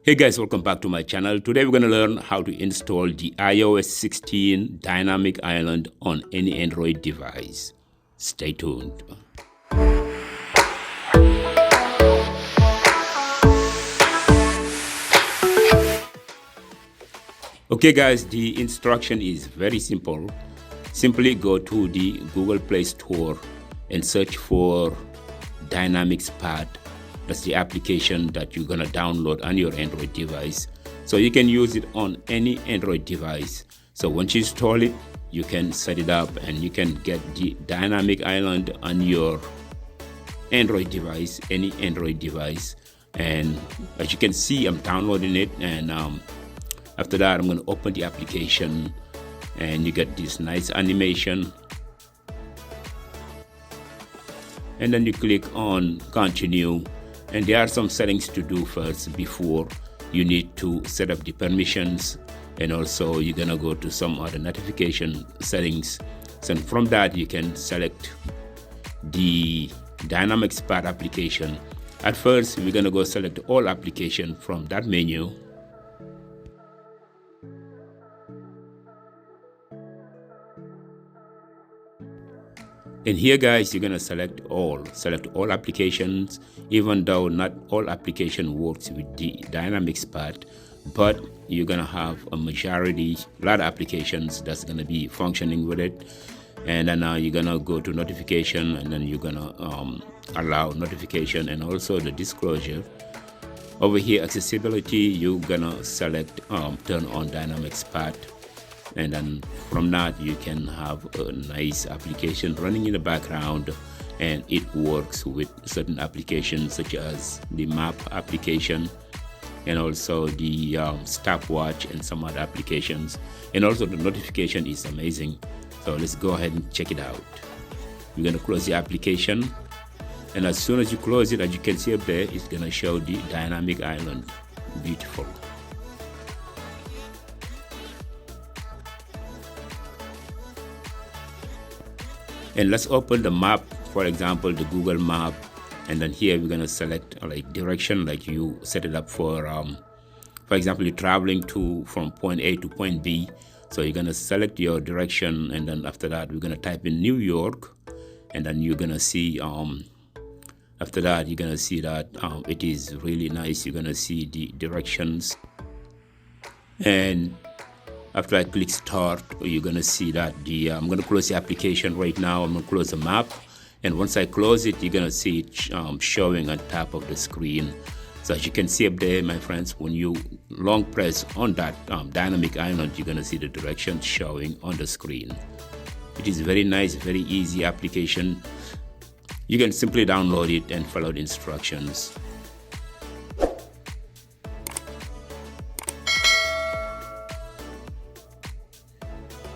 Hey guys, welcome back to my channel. Today we're going to learn how to install the iOS 16 Dynamic Island on any Android device. Stay tuned. Okay guys, the instruction is very simple. Simply go to the Google Play Store and search for Dynamics Pad. That's the application that you're gonna download on your Android device. So you can use it on any Android device. So once you install it, you can set it up and you can get the Dynamic Island on your Android device, any Android device. And as you can see, I'm downloading it, and after that, I'm gonna open the application and you get this nice animation. And then you click on continue. And there are some settings to do first before you need to set up the permissions, and also you're gonna go to some other notification settings. So from that you can select the Dynamics Pad application. At first we're gonna go select all application from that menu. And here guys, you're gonna select all applications, even though not all application works with the Dynamics Pad, but you're gonna have a lot of applications that's gonna be functioning with it. And then you're gonna go to notification, and then you're gonna allow notification and also the disclosure. Over here, accessibility, you're gonna select turn on Dynamics Pad. And then from that you can have a nice application running in the background, and it works with certain applications such as the map application and also the stopwatch and some other applications. And also the notification is amazing. So let's go ahead and check it out. We're going to close the application, and as soon as you close it, as you can see up there, it's going to show the Dynamic Island. Beautiful. And let's open the map, for example the Google map, and then here we're gonna select like direction, like you set it up for example you're traveling from point A to point B. So you're gonna select your direction, and then after that we're gonna type in New York, and then you're gonna see after that you're gonna see that it is really nice. You're gonna see the directions, and after I click start, you're gonna see that I'm gonna close the application right now. I'm gonna close the map, and once I close it, you're gonna see it showing on top of the screen. So as you can see up there, my friends, when you long press on that Dynamic Island, you're gonna see the directions showing on the screen. It is very nice, very easy application. You can simply download it and follow the instructions.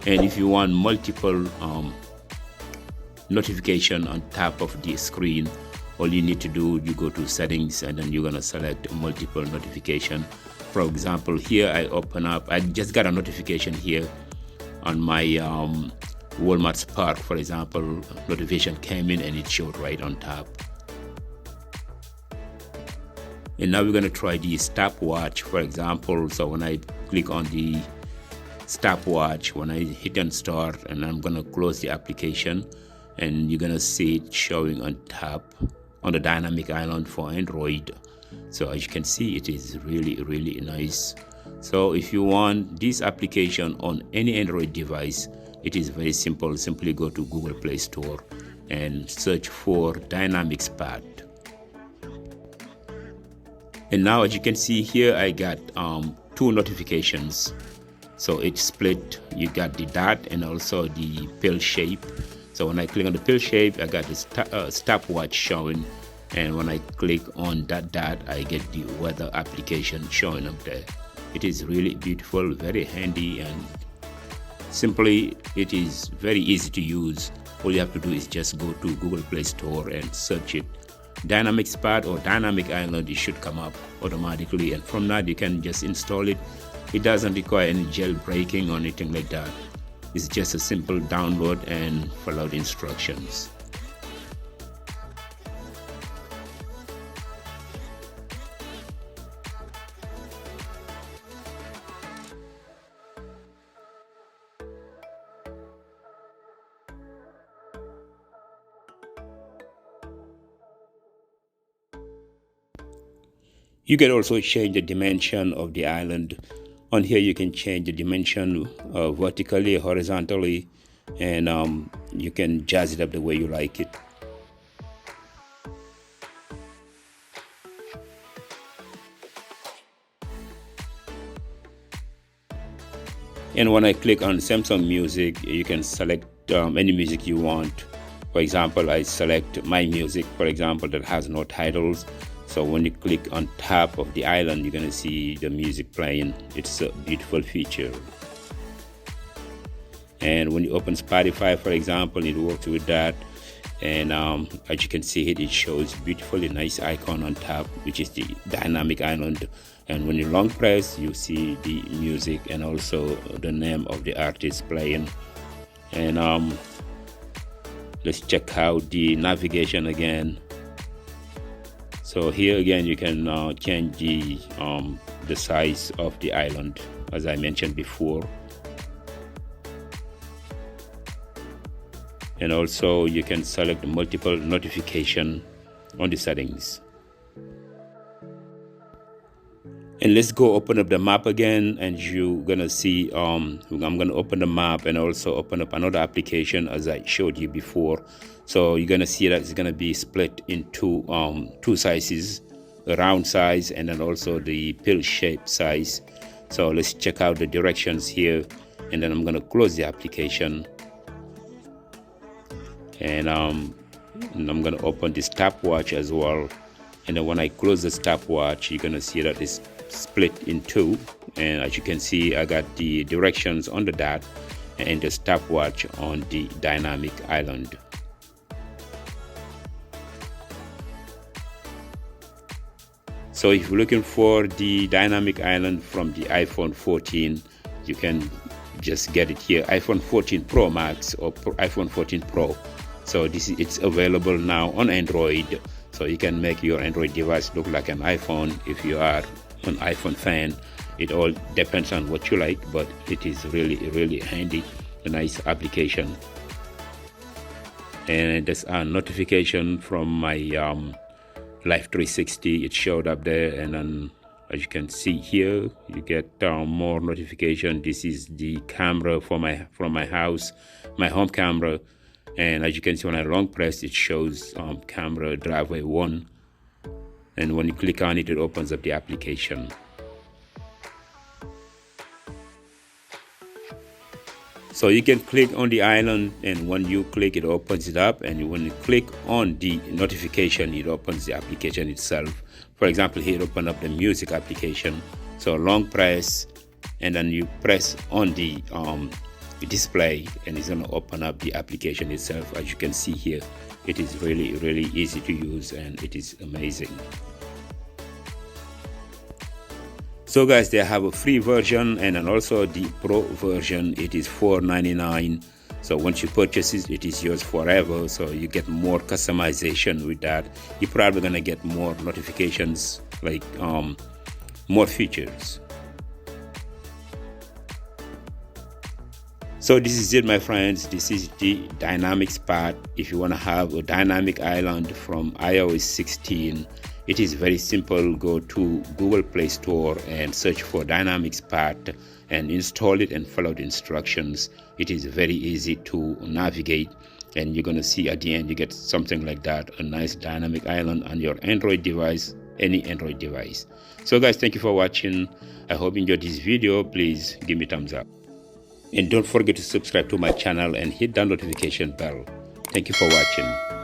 And if you want multiple notification on top of the screen, all you need to do, you go to settings, and then you're gonna select multiple notification. For example, here I just got a notification here on my Walmart Spark, for example. Notification came in and it showed right on top. And now we're gonna try the stopwatch, for example. So when I click on the stopwatch, when I hit on start, and I'm gonna close the application, and you're gonna see it showing on top on the Dynamic Island for Android. So as you can see, it is really nice. So if you want this application on any Android device, it is very simple. Simply go to Google Play Store and search for Dynamics Pad. And now as you can see here, I got two notifications. So it's split. You got the dot and also the pill shape. So when I click on the pill shape, I got the stopwatch showing, and when I click on that dot, I get the weather application showing up there. It is really beautiful, very handy, and simply it is very easy to use. All you have to do is just go to Google Play Store and search it. Dynamics Pad or Dynamic Island, it should come up automatically, and from that you can just install it. It doesn't require any jailbreaking or anything like that. It's just a simple download and follow the instructions. You can also change the dimension of the island. On here you can change the dimension vertically, horizontally, and you can jazz it up the way you like it. And when I click on Samsung Music, you can select any music you want. For example, I select my music, for example, that has no titles. So when you click on top of the island, you're gonna see the music playing. It's a beautiful feature. And when you open Spotify, for example, it works with that. And as you can see it shows beautifully nice icon on top, which is the dynamic island. And when you long press, you see the music and also the name of the artist playing. And let's check out the navigation again. So here again you can change the size of the island, as I mentioned before. And also you can select multiple notification on the settings. And let's go open up the map again, and you're gonna see I'm gonna open the map and also open up another application as I showed you before. So you're gonna see that it's gonna be split into two sizes, a round size and then also the pill shape size. So let's check out the directions here, and then I'm gonna close the application. And I'm gonna open the stopwatch as well. And then when I close the stopwatch, you're gonna see that it's split in two. And as you can see, I got the directions on the dot and the stopwatch on the dynamic island. So if you're looking for the dynamic island from the iPhone 14, you can just get it here, iPhone 14 Pro Max or iPhone 14 Pro. So it's available now on Android. So you can make your Android device look like an iPhone if you are an iPhone fan. It all depends on what you like, but it is really handy, a nice application. And there's a notification from my Life 360. It showed up there, and then as you can see here, you get more notification. This is the camera from my house, my home camera. And as you can see, when I long press, it shows camera driveway 1. And when you click on it, it opens up the application. So you can click on the island, and when you click, it opens it up. And when you click on the notification, it opens the application itself. For example, here, open up the music application. So long press, and then you press on the display, and it's going to open up the application itself. As you can see here, it is really easy to use, and it is amazing. So guys, they have a free version and then also the pro version. It is $4.99. So once you purchase it, it is yours forever. So you get more customization with that. You're probably gonna get more notifications, like more features. So this is it, my friends. This is the dynamic spot. If you want to have a dynamic island from iOS 16, it is very simple. Go to Google Play Store and search for dynamic spot and install it and follow the instructions. It is very easy to navigate, and you're gonna see at the end you get something like that, a nice dynamic island on your Android device, any Android device. So guys, thank you for watching. I hope you enjoyed this video. Please give me a thumbs up. And don't forget to subscribe to my channel and hit that notification bell. Thank you for watching.